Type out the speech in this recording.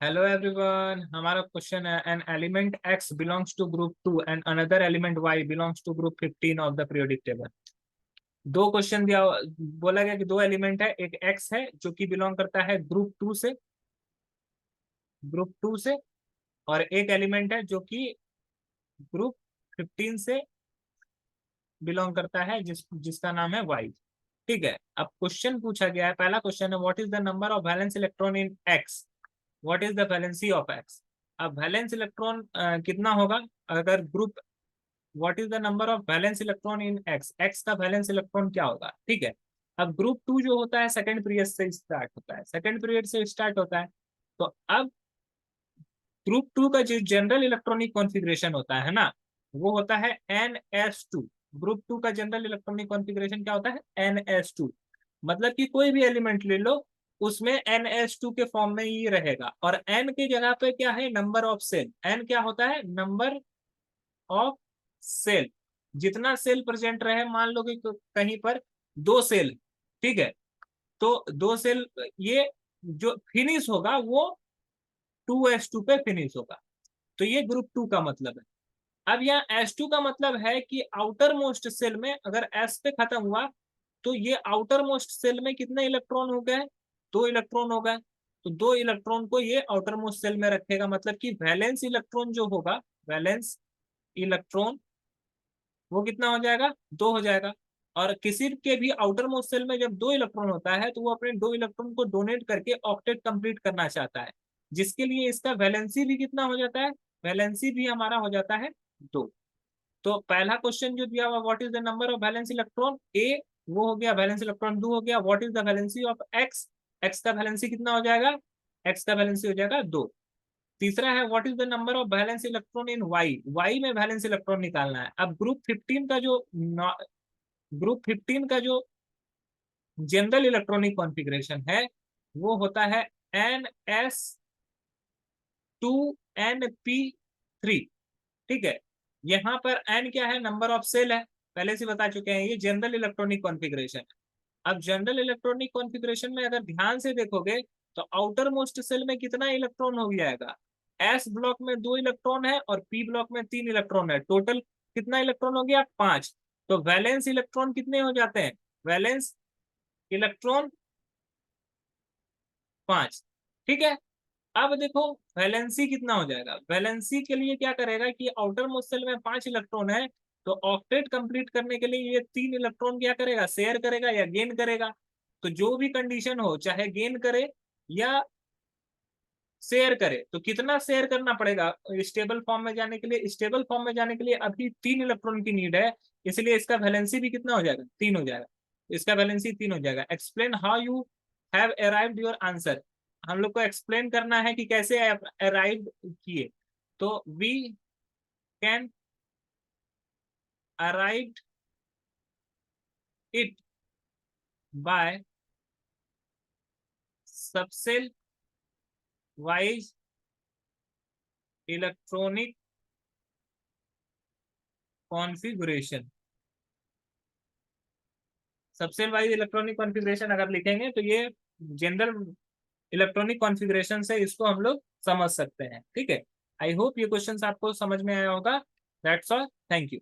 Hello everyone, हमारा question है an element x belongs to group 2 and another element y belongs to group 15 of the periodic table. दो question दिया, बोला गया कि दो एलिमेंट है, एक x है जो कि बिलोंग करता है ग्रुप टू से और एक एलिमेंट है जो कि ग्रुप 15 से बिलोंग करता है जिसका नाम है y। ठीक है, अब क्वेश्चन पूछा गया है, पहला क्वेश्चन है what is the number of valence electron in x, what is the valency of x। अब वैलेंस इलेक्ट्रॉन कितना होगा अगर group, what is the number of valence electron in x, x का वैलेंस इलेक्ट्रॉन क्या होगा। ठीक है, अब ग्रुप 2 जो होता है सेकंड पीरियड से स्टार्ट होता है, सेकंड पीरियड से स्टार्ट होता है। तो अब ग्रुप 2 का जो जनरल इलेक्ट्रॉनिक कॉन्फ़िगरेशन होता है ना, वो होता है NS2। ग्रुप 2 का जनरल इलेक्ट्रॉनिक कॉन्फ़िगरेशन क्या होता है, NS2। मतलब कि कोई भी एलिमेंट ले लो, उसमें NS2 के फॉर्म में ही रहेगा, और N की जगह पे क्या है, नंबर ऑफ सेल। N क्या होता है, नंबर ऑफ सेल। जितना सेल प्रेजेंट रहे, मान लो कि कहीं पर दो सेल, ठीक है, तो दो सेल, ये जो फिनिश होगा वो 2s2 पे फिनिश होगा। तो ये ग्रुप 2 का मतलब है। अब यहाँ S2 का मतलब है कि आउटर मोस्ट सेल में अगर S पे खत्म हुआ तो ये आउटर मोस्ट सेल में कितने इलेक्ट्रॉन हो गए, दो इलेक्ट्रॉन हो गए। तो दो इलेक्ट्रॉन को ये आउटर मोस्ट सेल में रखेगा, मतलब कि वैलेंस इलेक्ट्रॉन जो होगा, वैलेंस इलेक्ट्रॉन वो कितना हो जाएगा, दो हो जाएगा। और किसी के भी आउटर मोस्ट सेल में जब दो इलेक्ट्रॉन होता है तो वो अपने दो इलेक्ट्रॉन को डोनेट करके ऑक्टेट कंप्लीट करना चाहता है, जिसके लिए इसका वैलेंसी भी कितना हो जाता है, वैलेंसी भी हमारा हो जाता है दो। तो पहला क्वेश्चन जो दिया हुआ, what is the number of valence electron, ए वो हो गया, वैलेंस इलेक्ट्रॉन दो हो गया। What is the valency of x, x का वैलेंसी कितना हो जाएगा, एक्स का वैलेंसी हो जाएगा दो। तीसरा है what is the number of valence electron in y, y में वैलेंस इलेक्ट्रॉन निकालना है। अब ग्रुप 15 का जो जनरल इलेक्ट्रॉनिक कॉन्फ़िगरेशन है वो होता है NS2NP3। ठीक है, यहाँ पर N क्या है, नंबर ऑफ सेल है, पहले से बता चुके हैं, ये जनरल इलेक्ट्रॉनिक कॉन्फ़िगरेशन है। अब जनरल इलेक्ट्रॉनिक कॉन्फ़िगरेशन में अगर ध्यान से देखोगे तो आउटर मोस्ट सेल में कितना इलेक्ट्रॉन हो जाएगा, एस ब्लॉक में दो इलेक्ट्रॉन है और पी ब्लॉक में तीन इलेक्ट्रॉन है, टोटल कितना इलेक्ट्रॉन हो गया, पांच। तो वैलेंस इलेक्ट्रॉन कितने हो जाते हैं, वैलेंस इलेक्ट्रॉन पांच। ठीक है, अब देखो वैलेंसी कितना हो जाएगा, वैलेंसी के लिए क्या करेगा कि आउटर मोस्ट सेल में पांच इलेक्ट्रॉन है, तो ऑक्टेट कंप्लीट करने के लिए ये तीन इलेक्ट्रॉन क्या करेगा, शेयर करेगा या गेन करेगा। तो जो भी कंडीशन हो, चाहे गेन करे या शेयर करे, तो कितना शेयर करना पड़ेगा स्टेबल फॉर्म में जाने के लिए, स्टेबल फॉर्म में जाने के लिए अभी तीन इलेक्ट्रॉन की नीड है, इसलिए इसका वैलेंसी भी कितना हो जाएगा, तीन हो जाएगा। इसका वैलेंसी तीन हो जाएगा। Explain how you have arrived your answer, हम लोग को एक्सप्लेन करना है कि कैसे अराइव किए। तो we can arrive it by subshell wise electronic configuration. Subshell wise electronic configuration अगर लिखेंगे तो ये जनरल इलेक्ट्रॉनिक कॉन्फ़िगरेशन से इसको हम लोग समझ सकते हैं। ठीक है, आई होप ये क्वेश्चन आपको समझ में आया होगा। That's all, thank you.